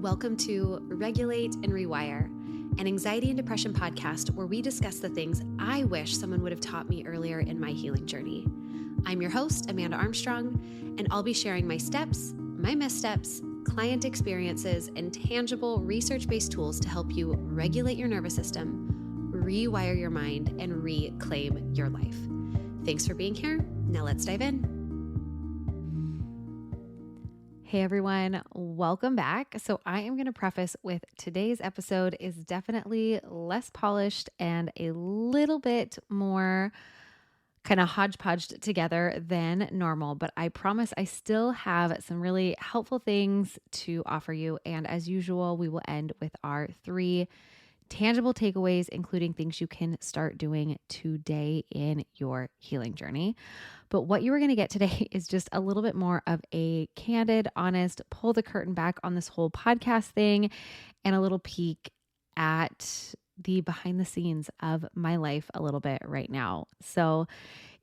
Welcome to Regulate and Rewire, an anxiety and depression podcast where we discuss the things I wish someone would have taught me earlier in my healing journey. I'm your host, Amanda Armstrong, and I'll be sharing my steps, my missteps, client experiences, and tangible research-based tools to help you regulate your nervous system, rewire your mind, and reclaim your life. Thanks for being here. Now let's dive in. Hey everyone, welcome back. So I am going to preface with today's episode is definitely less polished and a little bit more kind of hodgepodged together than normal, but I promise I still have some really helpful things to offer you. And as usual, we will end with our 3 tangible takeaways, including things you can start doing today in your healing journey. But what you are going to get today is just a little bit more of a candid, honest, pull the curtain back on this whole podcast thing and a little peek at the behind the scenes of my life a little bit right now. So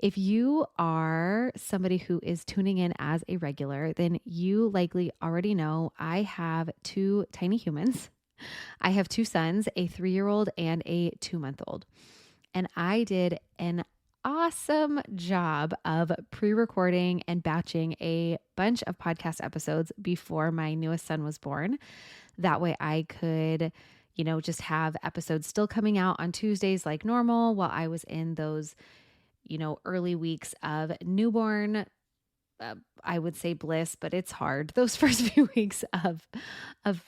if you are somebody who is tuning in as a regular, then you likely already know I have 2 tiny humans. I have 2 sons, a 3-year-old and a 2-month-old. And I did an awesome job of pre-recording and batching a bunch of podcast episodes before my newest son was born. That way I could, just have episodes still coming out on Tuesdays like normal while I was in those, early weeks of newborn I would say bliss, but it's hard. Those first few weeks of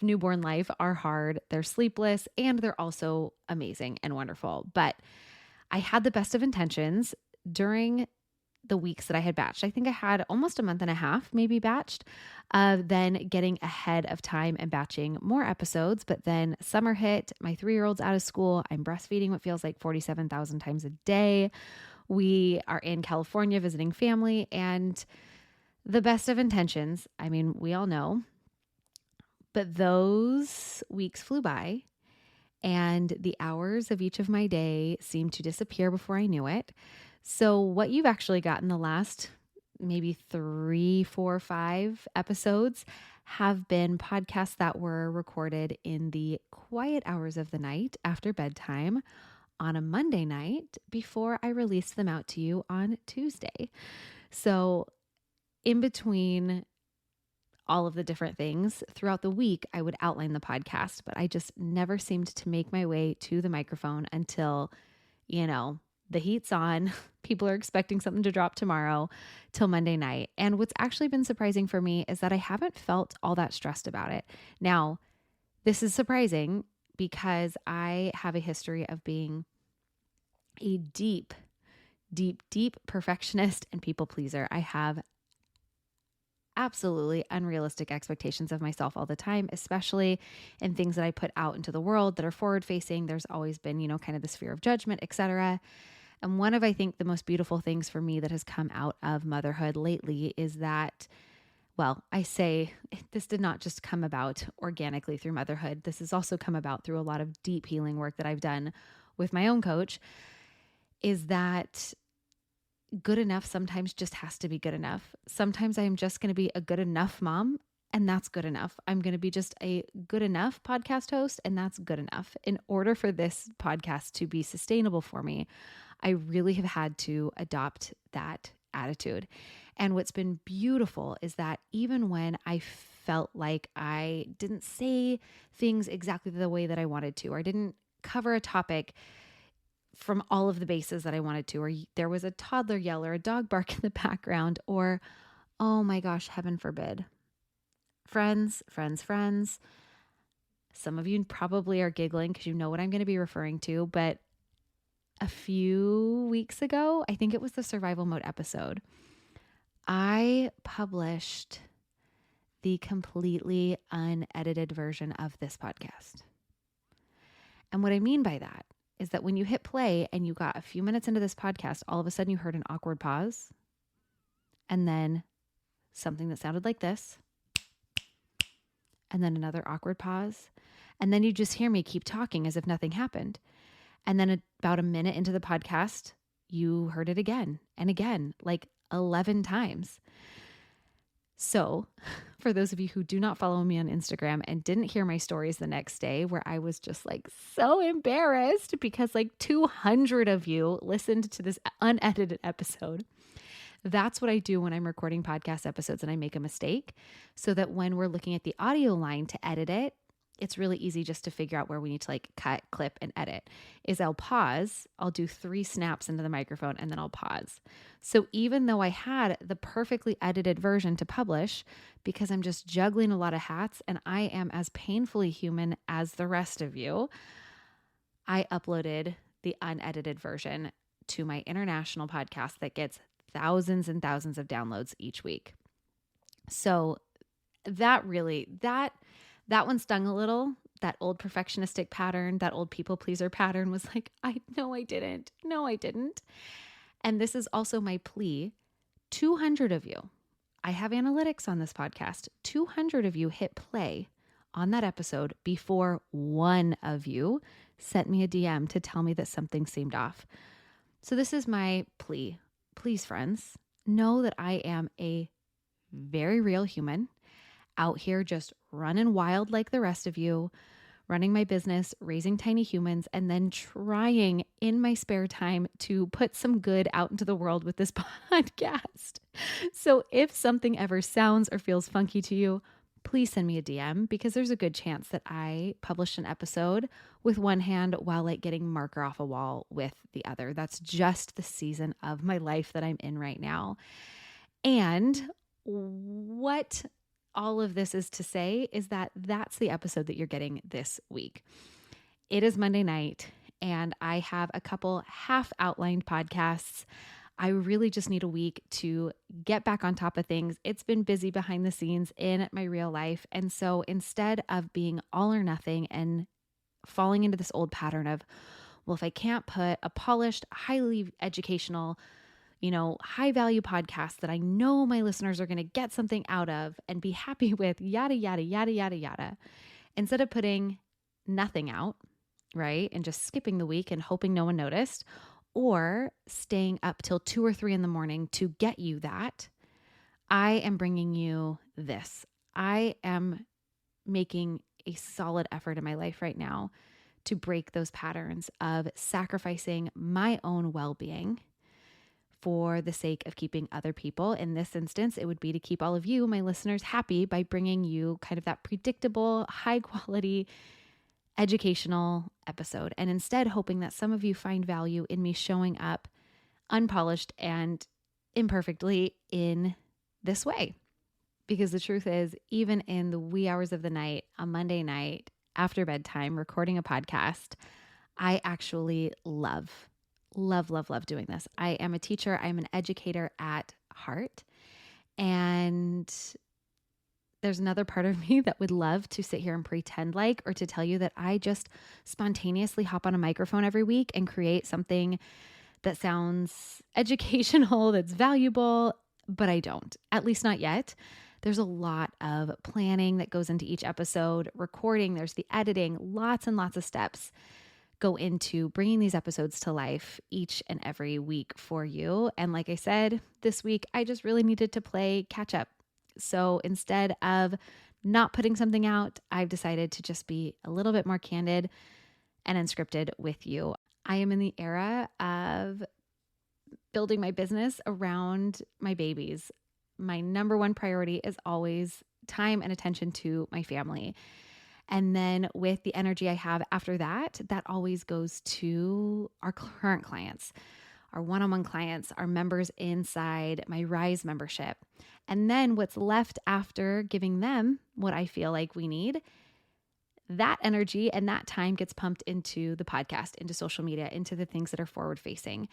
newborn life are hard. They're sleepless and they're also amazing and wonderful. But I had the best of intentions during the weeks that I had batched. I think I had almost a month and a half, maybe batched, then getting ahead of time and batching more episodes. But then summer hit, my 3-year-old's out of school. I'm breastfeeding what feels like 47,000 times a day. We are in California visiting family, and the best of intentions, I mean, we all know, but those weeks flew by and the hours of each of my day seemed to disappear before I knew it. So what you've actually got in the last maybe 3, 4, 5 episodes have been podcasts that were recorded in the quiet hours of the night after bedtime on a Monday night before I released them out to you on Tuesday. So in between all of the different things throughout the week, I would outline the podcast, but I just never seemed to make my way to the microphone until, the heat's on. People are expecting something to drop tomorrow till Monday night. And what's actually been surprising for me is that I haven't felt all that stressed about it. Now, this is surprising because I have a history of being a deep perfectionist and people pleaser. I have absolutely unrealistic expectations of myself all the time, especially in things that I put out into the world that are forward facing. There's always been, kind of this fear of judgment, etc. And one of, I think, the most beautiful things for me that has come out of motherhood lately is that, I say this did not just come about organically through motherhood. This has also come about through a lot of deep healing work that I've done with my own coach, is that good enough sometimes just has to be good enough. Sometimes I am just going to be a good enough mom, and that's good enough. I'm going to be just a good enough podcast host, and that's good enough. In order for this podcast to be sustainable for me, I really have had to adopt that attitude. And what's been beautiful is that even when I felt like I didn't say things exactly the way that I wanted to, or I didn't cover a topic from all of the bases that I wanted to, or there was a toddler yell or a dog bark in the background, or, oh my gosh, heaven forbid. Friends. Some of you probably are giggling because you know what I'm going to be referring to, but a few weeks ago, I think it was the survival mode episode, I published the completely unedited version of this podcast. And what I mean by that is that when you hit play and you got a few minutes into this podcast, all of a sudden you heard an awkward pause and then something that sounded like this, and then another awkward pause. And then you just hear me keep talking as if nothing happened. And then about a minute into the podcast, you heard it again and again, like 11 times. So, for those of you who do not follow me on Instagram and didn't hear my stories the next day, where I was just like so embarrassed because like 200 of you listened to this unedited episode. That's what I do when I'm recording podcast episodes and I make a mistake, so that when we're looking at the audio line to edit it, it's really easy just to figure out where we need to like cut, clip, and edit. Is I'll pause, I'll do 3 snaps into the microphone, and then I'll pause. So even though I had the perfectly edited version to publish, because I'm just juggling a lot of hats and I am as painfully human as the rest of you, I uploaded the unedited version to my international podcast that gets thousands and thousands of downloads each week. So that one stung a little. That old perfectionistic pattern, that old people pleaser pattern was like, I didn't. No, I didn't. And this is also my plea. 200 of you, I have analytics on this podcast. 200 of you hit play on that episode before one of you sent me a DM to tell me that something seemed off. So this is my plea. Please, friends, know that I am a very real human out here just running wild like the rest of you, running my business, raising tiny humans, and then trying in my spare time to put some good out into the world with this podcast. So if something ever sounds or feels funky to you, please send me a DM, because there's a good chance that I published an episode with one hand while like getting marker off a wall with the other. That's just the season of my life that I'm in right now. And what all of this is to say is that that's the episode that you're getting this week. It is Monday night, and I have a couple half outlined podcasts. I really just need a week to get back on top of things. It's been busy behind the scenes in my real life. And so instead of being all or nothing and falling into this old pattern of, well, if I can't put a polished, highly educational, high value podcast that I know my listeners are going to get something out of and be happy with, yada, yada, yada, yada, yada. Instead of putting nothing out, right, and just skipping the week and hoping no one noticed, or staying up till 2 or 3 in the morning to get you that, I am bringing you this. I am making a solid effort in my life right now to break those patterns of sacrificing my own well-being for the sake of keeping other people. In this instance, it would be to keep all of you, my listeners, happy by bringing you kind of that predictable, high quality, educational episode. And instead, hoping that some of you find value in me showing up unpolished and imperfectly in this way. Because the truth is, even in the wee hours of the night, a Monday night after bedtime, recording a podcast, I actually love doing this. I am a teacher. I'm an educator at heart. And there's another part of me that would love to sit here and pretend like, or to tell you that I just spontaneously hop on a microphone every week and create something that sounds educational, that's valuable, but I don't, at least not yet. There's a lot of planning that goes into each episode, recording, there's the editing, lots and lots of steps go into bringing these episodes to life each and every week for you. And like I said, this week, I just really needed to play catch up. So instead of not putting something out, I've decided to just be a little bit more candid and unscripted with you. I am in the era of building my business around my babies. My number one priority is always time and attention to my family. And then with the energy I have after that, that always goes to our current clients, our one-on-one clients, our members inside my Rise membership. And then what's left after giving them what I feel like we need, that energy and that time gets pumped into the podcast, into social media, into the things that are forward facing.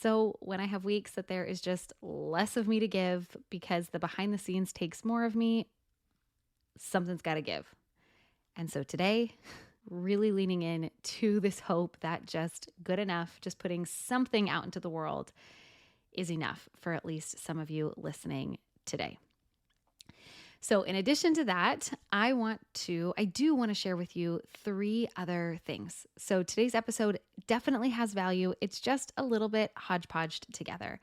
So when I have weeks that there is just less of me to give because the behind the scenes takes more of me, something's got to give. And so today, really leaning in to this hope that just good enough, just putting something out into the world is enough for at least some of you listening today. So in addition to that, I do want to share with you 3 other things. So today's episode definitely has value. It's just a little bit hodgepodged together.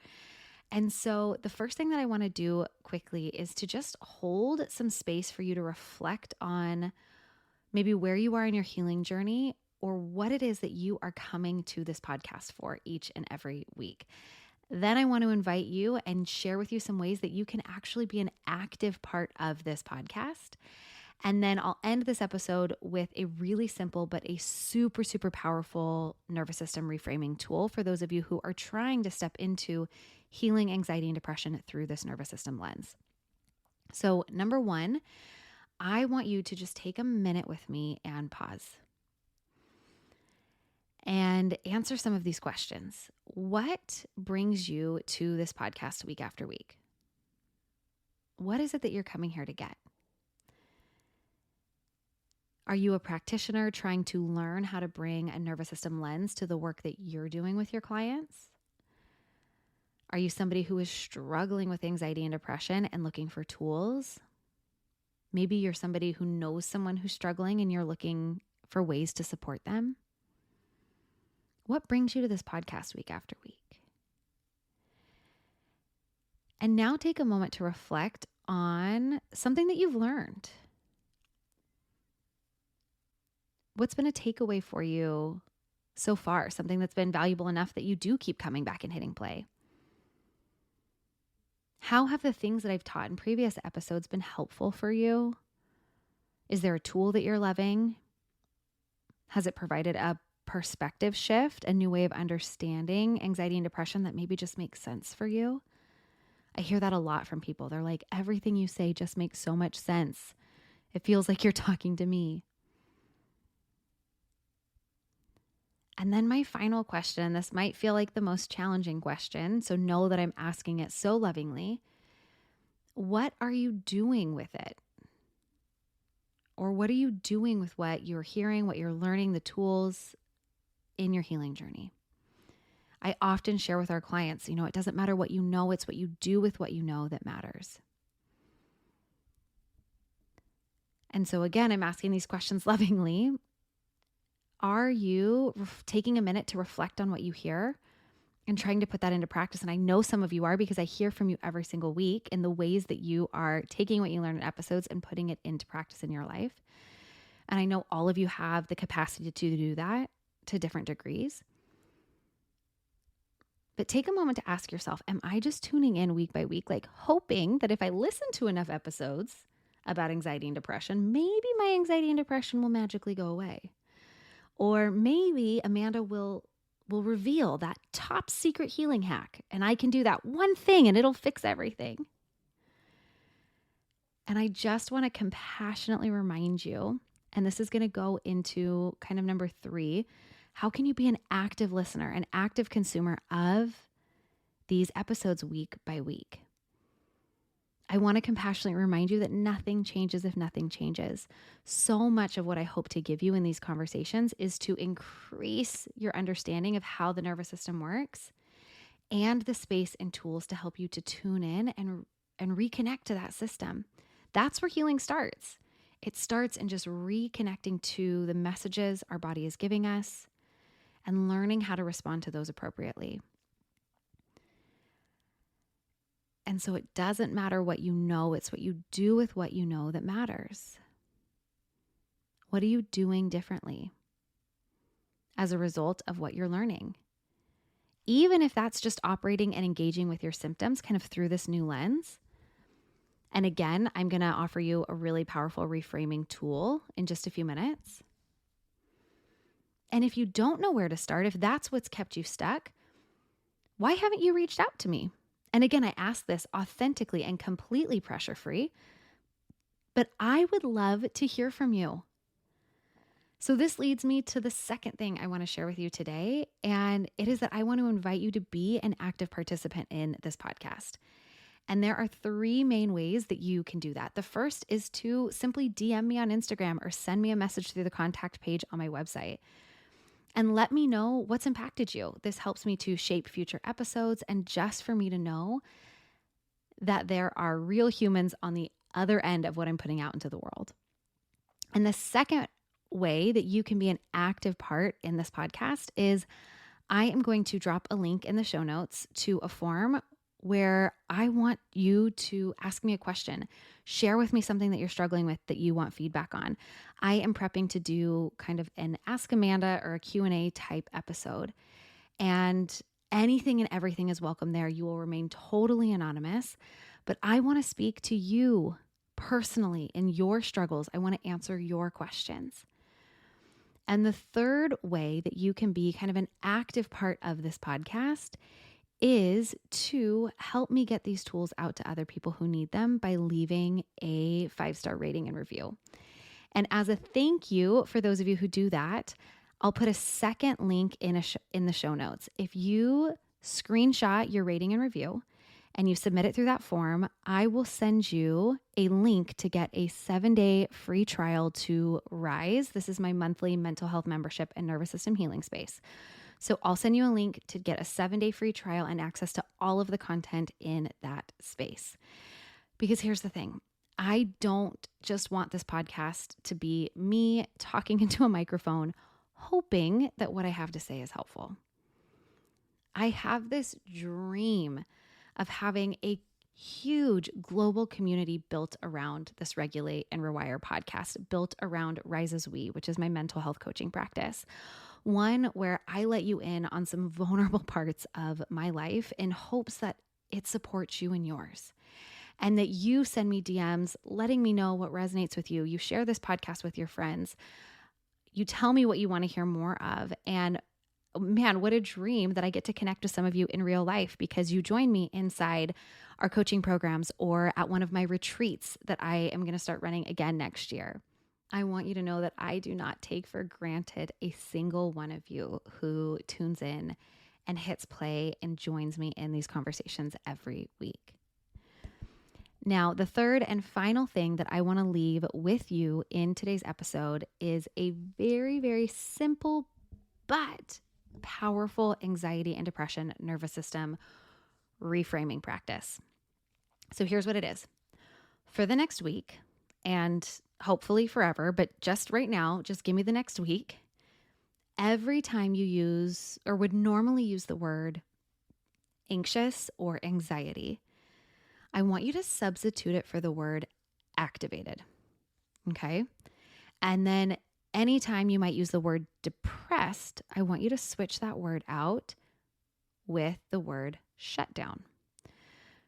And so the first thing that I want to do quickly is to just hold some space for you to reflect on maybe where you are in your healing journey or what it is that you are coming to this podcast for each and every week. Then I want to invite you and share with you some ways that you can actually be an active part of this podcast. And then I'll end this episode with a really simple but a super, super powerful nervous system reframing tool for those of you who are trying to step into healing anxiety and depression through this nervous system lens. So, number one, I want you to just take a minute with me and pause and answer some of these questions. What brings you to this podcast week after week? What is it that you're coming here to get? Are you a practitioner trying to learn how to bring a nervous system lens to the work that you're doing with your clients? Are you somebody who is struggling with anxiety and depression and looking for tools? Maybe you're somebody who knows someone who's struggling and you're looking for ways to support them. What brings you to this podcast week after week? And now take a moment to reflect on something that you've learned. What's been a takeaway for you so far? Something that's been valuable enough that you do keep coming back and hitting play? How have the things that I've taught in previous episodes been helpful for you? Is there a tool that you're loving? Has it provided a perspective shift, a new way of understanding anxiety and depression that maybe just makes sense for you? I hear that a lot from people. They're like, everything you say just makes so much sense. It feels like you're talking to me. And then my final question, this might feel like the most challenging question, so know that I'm asking it so lovingly. What are you doing with it? Or what are you doing with what you're hearing, what you're learning, the tools in your healing journey? I often share with our clients, it doesn't matter what you know, it's what you do with what you know that matters. And so again, I'm asking these questions lovingly. Are you taking a minute to reflect on what you hear and trying to put that into practice? And I know some of you are, because I hear from you every single week in the ways that you are taking what you learn in episodes and putting it into practice in your life. And I know all of you have the capacity to do that to different degrees. But take a moment to ask yourself, am I just tuning in week by week, like hoping that if I listen to enough episodes about anxiety and depression, maybe my anxiety and depression will magically go away? Or maybe Amanda will reveal that top secret healing hack, and I can do that one thing and it'll fix everything. And I just want to compassionately remind you, and this is going to go into kind of number 3, how can you be an active listener, an active consumer of these episodes week by week? I want to compassionately remind you that nothing changes if nothing changes. So much of what I hope to give you in these conversations is to increase your understanding of how the nervous system works and the space and tools to help you to tune in and reconnect to that system. That's where healing starts. It starts in just reconnecting to the messages our body is giving us and learning how to respond to those appropriately. And so it doesn't matter what you know, it's what you do with what you know that matters. What are you doing differently as a result of what you're learning? Even if that's just operating and engaging with your symptoms kind of through this new lens. And again, I'm going to offer you a really powerful reframing tool in just a few minutes. And if you don't know where to start, if that's what's kept you stuck, why haven't you reached out to me? And again, I ask this authentically and completely pressure-free, but I would love to hear from you. So this leads me to the second thing I want to share with you today, and it is that I want to invite you to be an active participant in this podcast. And there are 3 main ways that you can do that. The first is to simply DM me on Instagram or send me a message through the contact page on my website. And let me know what's impacted you. This helps me to shape future episodes and just for me to know that there are real humans on the other end of what I'm putting out into the world. And the second way that you can be an active part in this podcast is I am going to drop a link in the show notes to a form where I want you to ask me a question, share with me something that you're struggling with that you want feedback on. I am prepping to do kind of an Ask Amanda or a Q&A type episode, and anything and everything is welcome there. You will remain totally anonymous, but I want to speak to you personally in your struggles. I want to answer your questions. And the third way that you can be kind of an active part of this podcast is to help me get these tools out to other people who need them by leaving a 5-star rating and review. And as a thank you for those of you who do that, I'll put a second link in the show notes. If you screenshot your rating and review and you submit it through that form, I will send you a link to get a 7-day free trial to Rise. This is my monthly mental health membership and nervous system healing space. So I'll send you a link to get a 7-day free trial and access to all of the content in that space. Because here's the thing. I don't just want this podcast to be me talking into a microphone, hoping that what I have to say is helpful. I have this dream of having a huge global community built around this Regulate and Rewire podcast, built around Rise as We, which is my mental health coaching practice. One where I let you in on some vulnerable parts of my life in hopes that it supports you and yours. And that you send me DMs letting me know what resonates with you. You share this podcast with your friends. You tell me what you want to hear more of. And man, what a dream that I get to connect with some of you in real life because you join me inside our coaching programs or at one of my retreats that I am going to start running again next year. I want you to know that I do not take for granted a single one of you who tunes in and hits play and joins me in these conversations every week. Now, the third and final thing that I want to leave with you in today's episode is a very, very simple but powerful anxiety and depression nervous system reframing practice. So here's what it is. For the next week, and hopefully forever, but just right now, just give me the next week. Every time you use or would normally use the word anxious or anxiety, I want you to substitute it for the word activated. Okay. And then anytime you might use the word depressed, I want you to switch that word out with the word shut down.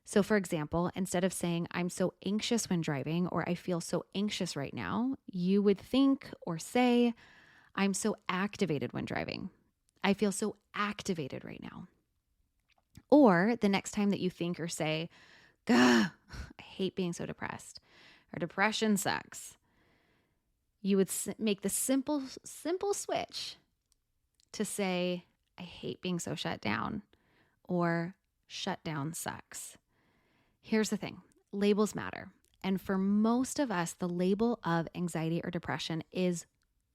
So for example, instead of saying, I'm so anxious when driving, or I feel so anxious right now, you would think or say, I'm so activated when driving. I feel so activated right now. Or the next time that you think or say, gah, I hate being so depressed, or depression sucks, you would make the simple switch to say, I hate being so shut down, or shut down sucks. Here's the thing, labels matter. And for most of us, the label of anxiety or depression is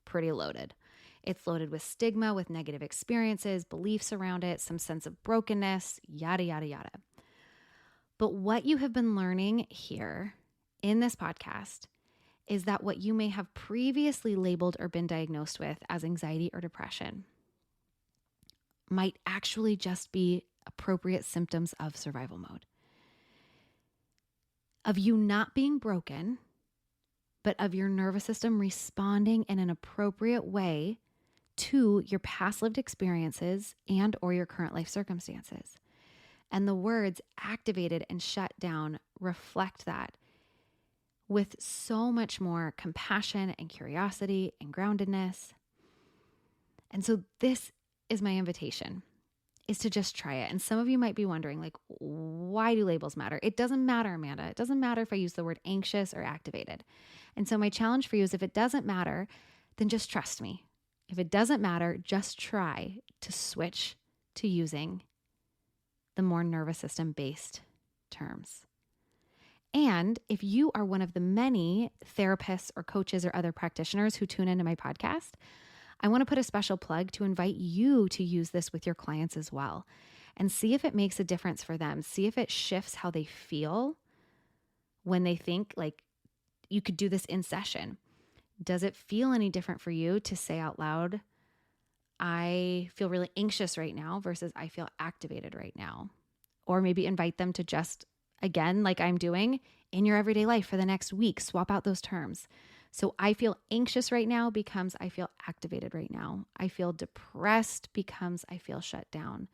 pretty loaded. It's loaded with stigma, with negative experiences, beliefs around it, some sense of brokenness, yada, yada, yada. But what you have been learning here in this podcast is that what you may have previously labeled or been diagnosed with as anxiety or depression might actually just be appropriate symptoms of survival mode. Of you not being broken, but of your nervous system responding in an appropriate way to your past lived experiences and or your current life circumstances. And the words activated and shut down reflect that with so much more compassion and curiosity and groundedness. And so this is my invitation, is to just try it. And some of you might be wondering, like, why do labels matter? It doesn't matter, Amanda. It doesn't matter if I use the word anxious or activated. And so my challenge for you is if it doesn't matter, then just trust me. If it doesn't matter, just try to switch to using the more nervous system based terms. And if you are one of the many therapists or coaches or other practitioners who tune into my podcast, I want to put a special plug to invite you to use this with your clients as well and see if it makes a difference for them. See if it shifts how they feel when they think like you could do this in session. Does it feel any different for you to say out loud, I feel really anxious right now versus I feel activated right now? or maybe invite them to just, again, like I'm doing, in your everyday life for the next week, swap out those terms. So I feel anxious right now becomes I feel activated right now. I feel depressed becomes I feel shut down.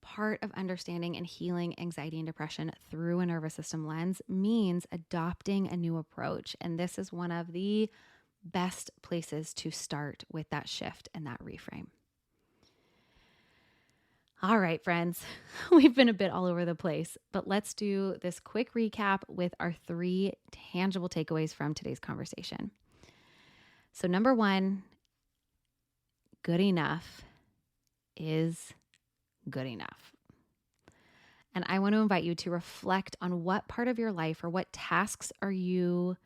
Part of understanding and healing anxiety and depression through a nervous system lens means adopting a new approach. And this is one of the best places to start with that shift and that reframe. All right, friends, we've been a bit all over the place, but let's do this quick recap with our 3 tangible takeaways from today's conversation. So number 1, good enough is good enough. And I want to invite you to reflect on what part of your life or what tasks are you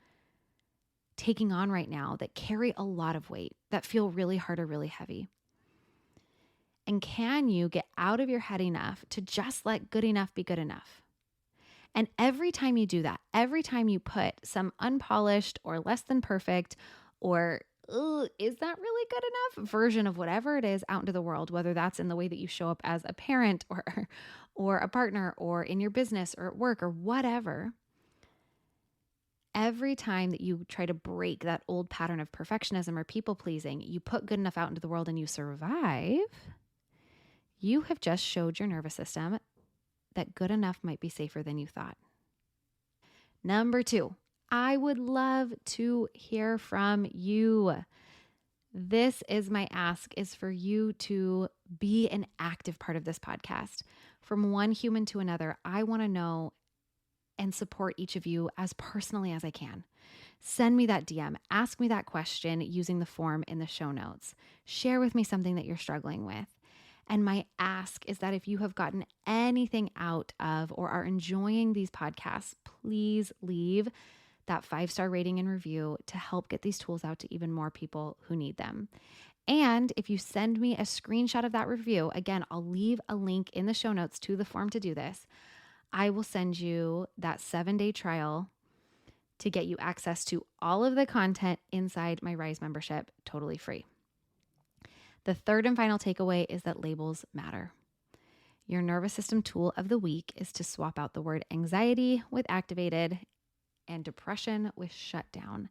taking on right now that carry a lot of weight, that feel really hard or really heavy. And can you get out of your head enough to just let good enough be good enough? And every time you do that, every time you put some unpolished or less than perfect or is that really good enough version of whatever it is out into the world, whether that's in the way that you show up as a parent or a partner or in your business or at work or whatever, every time that you try to break that old pattern of perfectionism or people pleasing, you put good enough out into the world and you survive, you have just showed your nervous system that good enough might be safer than you thought. Number 2, I would love to hear from you. This is my ask, is for you to be an active part of this podcast. From one human to another, I want to know and support each of you as personally as I can. Send me that DM, ask me that question using the form in the show notes. Share with me something that you're struggling with. And my ask is that if you have gotten anything out of or are enjoying these podcasts, please leave that 5-star rating and review to help get these tools out to even more people who need them. And if you send me a screenshot of that review, again, I'll leave a link in the show notes to the form to do this. I will send you that 7-day trial to get you access to all of the content inside my Rise membership, totally free. The third and final takeaway is that labels matter. Your nervous system tool of the week is to swap out the word anxiety with activated and depression with shut down,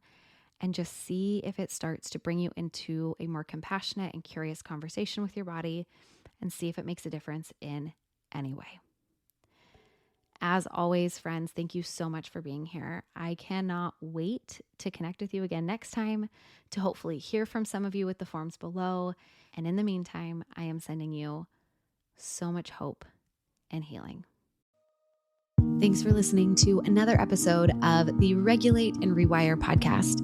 and just see if it starts to bring you into a more compassionate and curious conversation with your body and see if it makes a difference in any way. As always, friends, thank you so much for being here. I cannot wait to connect with you again next time, to hopefully hear from some of you with the forms below. And in the meantime, I am sending you so much hope and healing. Thanks for listening to another episode of the Regulate and Rewire podcast.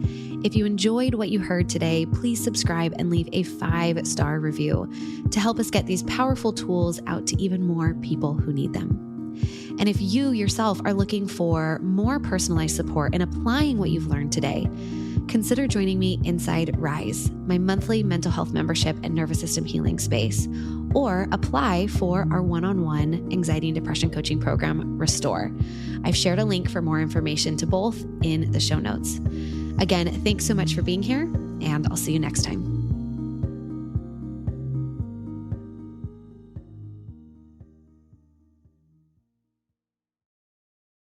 If you enjoyed what you heard today, please subscribe and leave a 5-star review to help us get these powerful tools out to even more people who need them. And if you yourself are looking for more personalized support in applying what you've learned today, consider joining me inside Rise, my monthly mental health membership and nervous system healing space, or apply for our one-on-one anxiety and depression coaching program, Restore. I've shared a link for more information to both in the show notes. Again, thanks so much for being here, and I'll see you next time.